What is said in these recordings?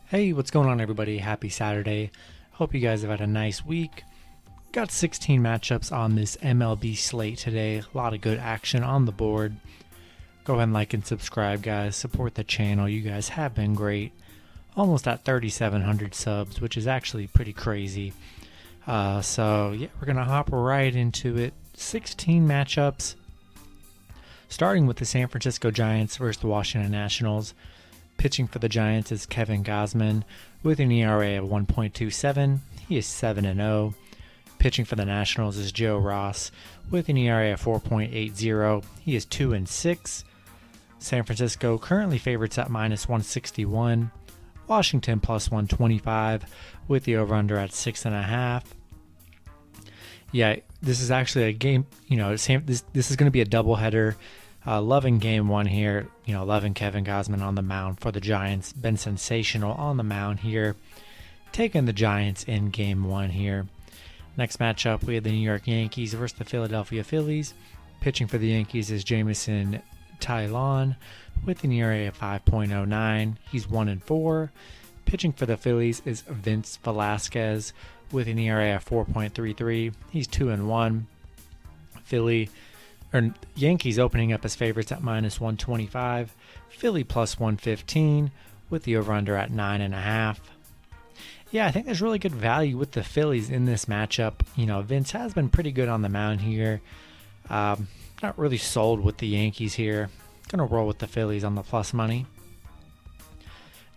Hey, what's going on, everybody? Happy Saturday. Hope you guys have had a nice week. Got 16 matchups on this MLB slate today. A lot of good action on the board. Go ahead and like and subscribe, guys. Support the channel. You guys have been great. Almost at 3,700 subs, which is actually pretty crazy. We're going to hop right into it. 16 matchups. Starting with the San Francisco Giants versus the Washington Nationals. Pitching for the Giants is Kevin Gausman with an ERA of 1.27. He is 7-0. Pitching for the Nationals is Joe Ross with an ERA of 4.80. He is 2-6. San Francisco currently favorites at -161. Washington +125 with the over/under at 6.5. Yeah, this is actually a game. This is going to be a doubleheader. Loving game one here. Loving Kevin Gausman on the mound for the Giants. Been sensational on the mound here. Taking the Giants in game one here. Next matchup, we have the New York Yankees versus the Philadelphia Phillies. Pitching for the Yankees is Jameson Taillon with an ERA of 5.09. He's 1-4. Pitching for the Phillies is Vince Velasquez with an ERA of 4.33. He's 2-1. Yankees opening up as favorites at -125. Philly +115 with the over/under at 9.5. Yeah, I think there's really good value with the Phillies in this matchup. Vince has been pretty good on the mound here. Not really sold with the Yankees here. Gonna roll with the Phillies on the plus money.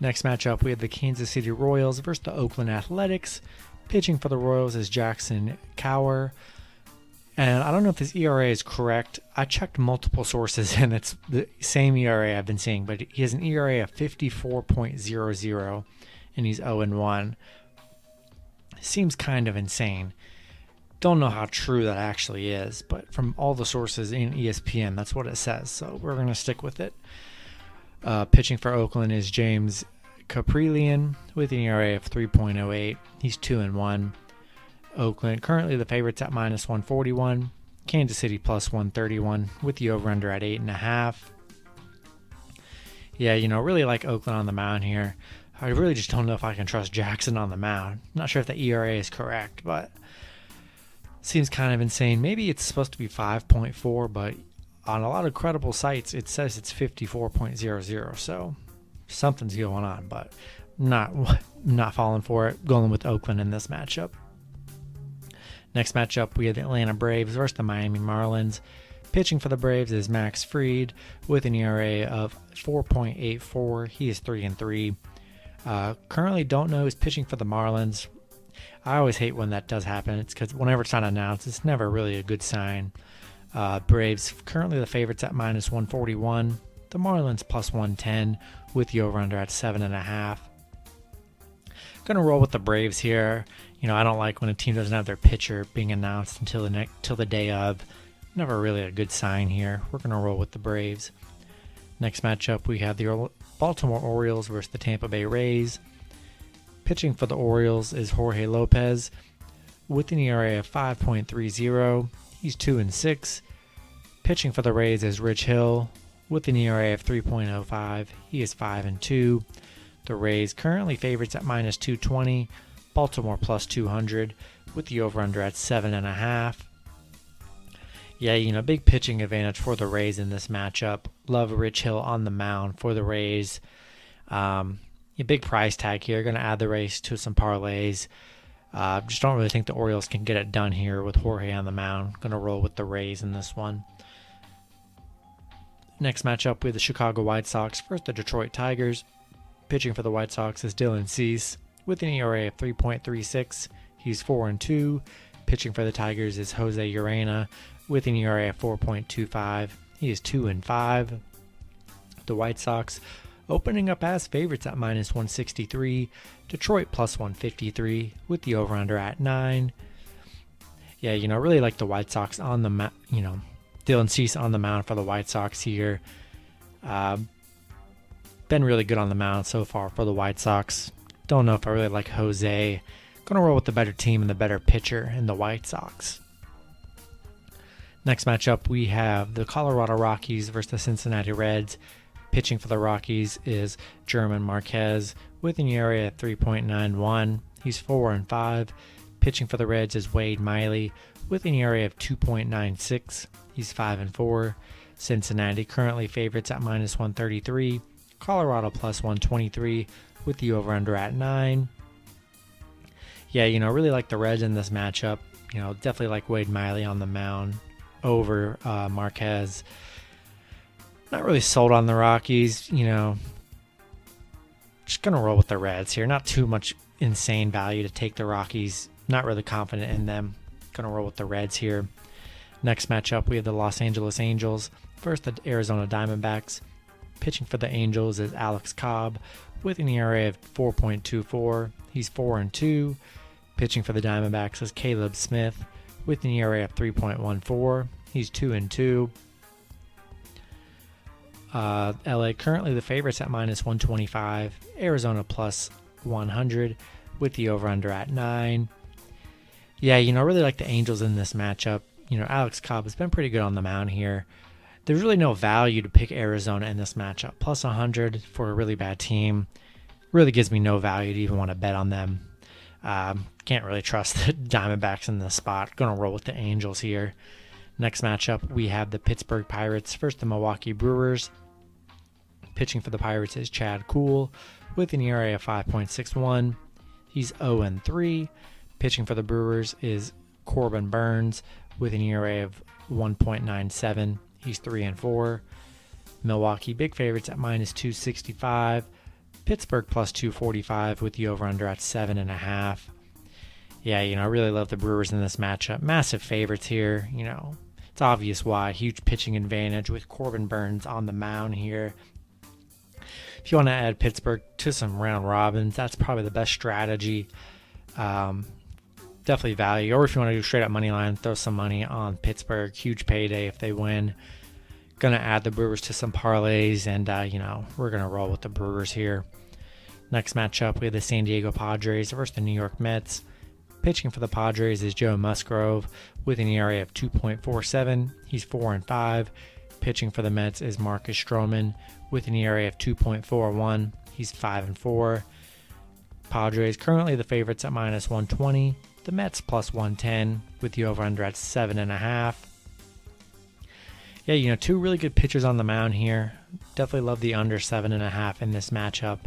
Next matchup, we have the Kansas City Royals versus the Oakland Athletics. Pitching for the Royals is Jackson Kowar. And I don't know if this ERA is correct. I checked multiple sources and it's the same ERA I've been seeing, but he has an ERA of 54.00 and he's 0-1. Seems kind of insane. Don't know how true that actually is, but from all the sources in ESPN, that's what it says. So we're going to stick with it. Pitching for Oakland is James Kaprielian with an ERA of 3.08. He's 2-1. Oakland currently the favorites at -141. Kansas City +131 with the over/under at 8.5. Yeah, really like Oakland on the mound here. I really just don't know if I can trust Jackson on the mound. Not sure if the ERA is correct, but seems kind of insane. Maybe it's supposed to be 5.4, but on a lot of credible sites it says it's 54.00. So something's going on, but not falling for it. Going with Oakland in this matchup. Next matchup, we have the Atlanta Braves versus the Miami Marlins. Pitching for the Braves is Max Fried with an ERA of 4.84. He is 3-3. Currently don't know who's pitching for the Marlins. I always hate when that does happen. It's because whenever it's not announced, it's never really a good sign. Braves currently the favorites at -141. The Marlins +110 with the over/under at 7.5. Gonna roll with the Braves here. I don't like when a team doesn't have their pitcher being announced until the day of. Never really a good sign here. We're gonna roll with the Braves. Next matchup, we have the Baltimore Orioles versus the Tampa Bay Rays. Pitching for the Orioles is Jorge Lopez with an ERA of 5.30. He's 2-6. Pitching for the Rays is Rich Hill with an ERA of 3.05. He is 5-2. The Rays currently favorites at -220. Baltimore +200 with the over/under at 7.5. Yeah, big pitching advantage for the Rays in this matchup. Love Rich Hill on the mound for the Rays. A big price tag here. Going to add the Rays to some parlays. Just don't really think the Orioles can get it done here with Jorge on the mound. Going to roll with the Rays in this one. Next matchup, we have the Chicago White Sox versus the Detroit Tigers. Pitching for the White Sox is Dylan Cease with an ERA of 3.36. He's 4-2. Pitching for the Tigers is Jose Urena with an ERA of 4.25. He is 2-5. The White Sox opening up as favorites at -163. Detroit +153 with the over/under at 9. Yeah, really like the White Sox on the Dylan Cease on the mound for the White Sox here. Been really good on the mound so far for the White Sox. Don't know if I really like Jose. Gonna roll with the better team and the better pitcher in the White Sox. Next matchup, we have the Colorado Rockies versus the Cincinnati Reds. Pitching for the Rockies is German Marquez with an ERA at 3.91. He's 4-5. Pitching for the Reds is Wade Miley with an ERA of 2.96. He's 5-4. Cincinnati currently favorites at -133. Colorado +123 with the over-under at 9. Yeah, really like the Reds in this matchup. Definitely like Wade Miley on the mound over Marquez. Not really sold on the Rockies. Just going to roll with the Reds here. Not too much insane value to take the Rockies. Not really confident in them. Going to roll with the Reds here. Next matchup, we have the Los Angeles Angels versus the Arizona Diamondbacks. Pitching for the Angels is Alex Cobb with an ERA of 4.24. He's 4-2. Pitching for the Diamondbacks is Caleb Smith with an ERA of 3.14. He's 2-2. LA currently the favorites at -125. Arizona +100 with the over-under at 9. Yeah, really like the Angels in this matchup. Alex Cobb has been pretty good on the mound here. There's really no value to pick Arizona in this matchup. +100 for a really bad team really gives me no value to even want to bet on them. Can't really trust the Diamondbacks in this spot. Going to roll with the Angels here. Next matchup, we have the Pittsburgh Pirates versus the Milwaukee Brewers. Pitching for the Pirates is Chad Kuhl with an ERA of 5.61. He's 0-3. Pitching for the Brewers is Corbin Burns with an ERA of 1.97. He's 3-4. Milwaukee big favorites at -265. Pittsburgh +245 with the over-under at 7.5. Yeah, I really love the Brewers in this matchup. Massive favorites here. It's obvious why. Huge pitching advantage with Corbin Burns on the mound here. If you want to add Pittsburgh to some round robins, that's probably the best strategy. Definitely value. Or if you want to do straight up money line, throw some money on Pittsburgh. Huge payday if they win. Going to add the Brewers to some parlays, and we're going to roll with the Brewers here. Next matchup, we have the San Diego Padres versus the New York Mets. Pitching for the Padres is Joe Musgrove with an ERA of 2.47. He's 4-5. Pitching for the Mets is Marcus Stroman with an ERA of 2.41. He's 5-4. Padres currently the favorites at -120. The Mets +110 with the over-under at 7.5. Yeah, two really good pitchers on the mound here. Definitely love the under 7.5 in this matchup.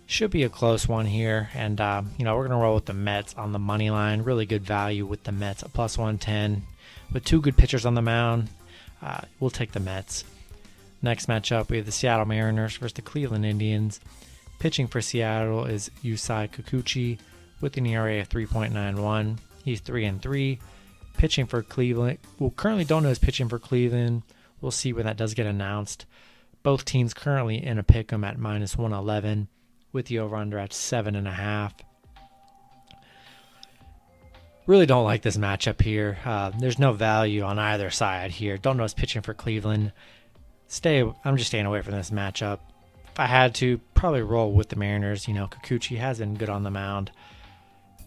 Should be a close one here, and we're going to roll with the Mets on the money line. Really good value with the Mets at +110. With two good pitchers on the mound, we'll take the Mets. Next matchup, we have the Seattle Mariners versus the Cleveland Indians. Pitching for Seattle is Yusei Kikuchi with an ERA of 3.91. He's 3-3. Pitching for Cleveland, currently don't know who's pitching for Cleveland. We'll see when that does get announced. Both teams currently in a pick'em at -111 with the over-under at 7.5. Really don't like this matchup here. There's no value on either side here. Don't know who's pitching for Cleveland. I'm just staying away from this matchup. If I had to, probably roll with the Mariners. Kikuchi has been good on the mound,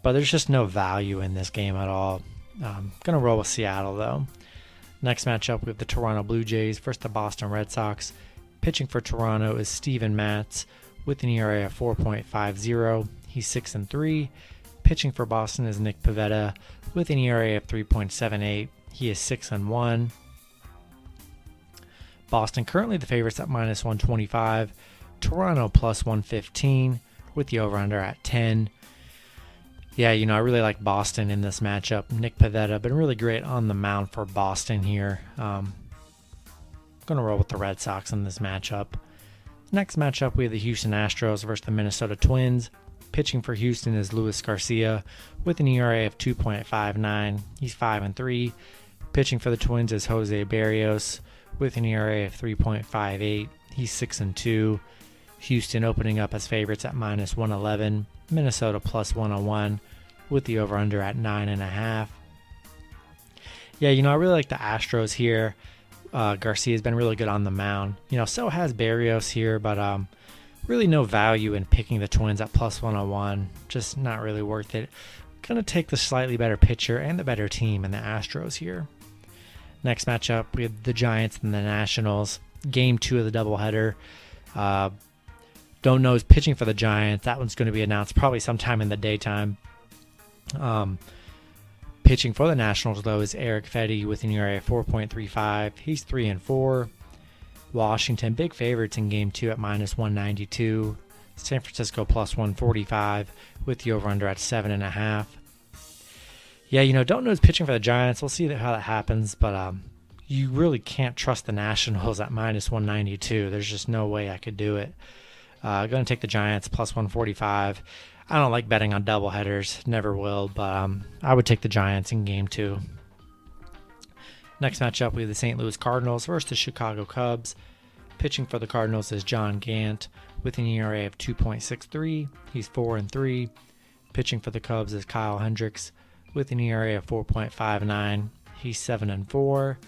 but there's just no value in this game at all. Going to roll with Seattle, though. Next matchup, we have the Toronto Blue Jays versus the Boston Red Sox. Pitching for Toronto is Steven Matz with an ERA of 4.50. He's 6-3. Pitching for Boston is Nick Pivetta with an ERA of 3.78. He is 6-1. Boston currently the favorites at -125. Toronto +115 with the over-under at 10. Yeah, I really like Boston in this matchup. Nick Pivetta been really great on the mound for Boston here. Going to roll with the Red Sox in this matchup. Next matchup, we have the Houston Astros versus the Minnesota Twins. Pitching for Houston is Luis Garcia with an ERA of 2.59. He's 5-3. Pitching for the Twins is Jose Barrios with an ERA of 3.58. He's 6-2. Houston opening up as favorites at -111. Minnesota +101 with the over-under at 9.5. Yeah, I really like the Astros here. Garcia's been really good on the mound. So has Barrios here, but really no value in picking the Twins at +101. Just not really worth it. Gonna take the slightly better pitcher and the better team in the Astros here. Next matchup, we have the Giants and the Nationals. Game 2 of the doubleheader. Don't know who's pitching for the Giants. That one's going to be announced probably sometime in the daytime. Pitching for the Nationals, though, is Eric Fetty with an ERA of 4.35. He's 3-4. Washington, big favorites in Game 2 at -192. San Francisco +145 with the over-under at 7.5. Yeah, don't know who's pitching for the Giants. We'll see how that happens, but you really can't trust the Nationals at -192. There's just no way I could do it. Going to take the Giants +145. I don't like betting on doubleheaders, never will, but I would take the Giants in Game 2. Next matchup, we have the St. Louis Cardinals versus the Chicago Cubs. Pitching for the Cardinals is John Gant with an ERA of 2.63. He's 4-3. Pitching for the Cubs is Kyle Hendricks with an ERA of 4.59. He's 7-4.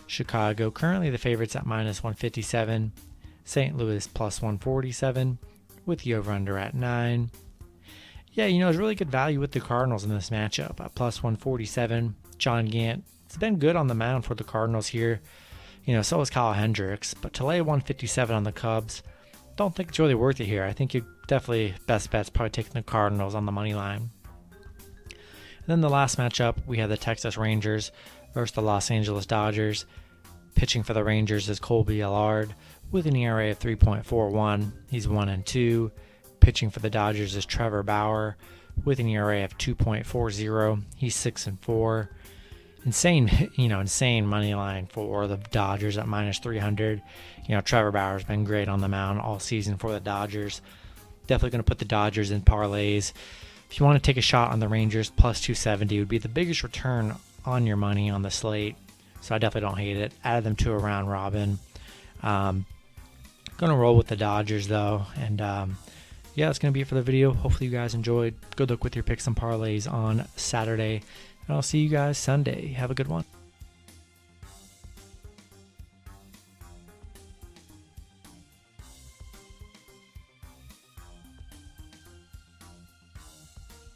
Chicago, currently the favorites at -157. St. Louis +147 with the over-under at 9. Yeah, it's really good value with the Cardinals in this matchup at +147. John Gant has been good on the mound for the Cardinals here. So is Kyle Hendricks. But to lay 157 on the Cubs, don't think it's really worth it here. I think you definitely, best bet's probably taking the Cardinals on the money line. And then the last matchup, we have the Texas Rangers versus the Los Angeles Dodgers. Pitching for the Rangers is Colby Allard with an ERA of 3.41. He's 1-2. Pitching for the Dodgers is Trevor Bauer with an ERA of 2.40. He's 6-4. Insane money line for the Dodgers at -300. Trevor Bauer's been great on the mound all season for the Dodgers. Definitely going to put the Dodgers in parlays. If you want to take a shot on the Rangers, +270 would be the biggest return on your money on the slate. So I definitely don't hate it. Added them to a round robin. Going to roll with the Dodgers, though. And yeah, that's going to be it for the video. Hopefully you guys enjoyed. Good luck with your picks and parlays on Saturday. And I'll see you guys Sunday. Have a good one.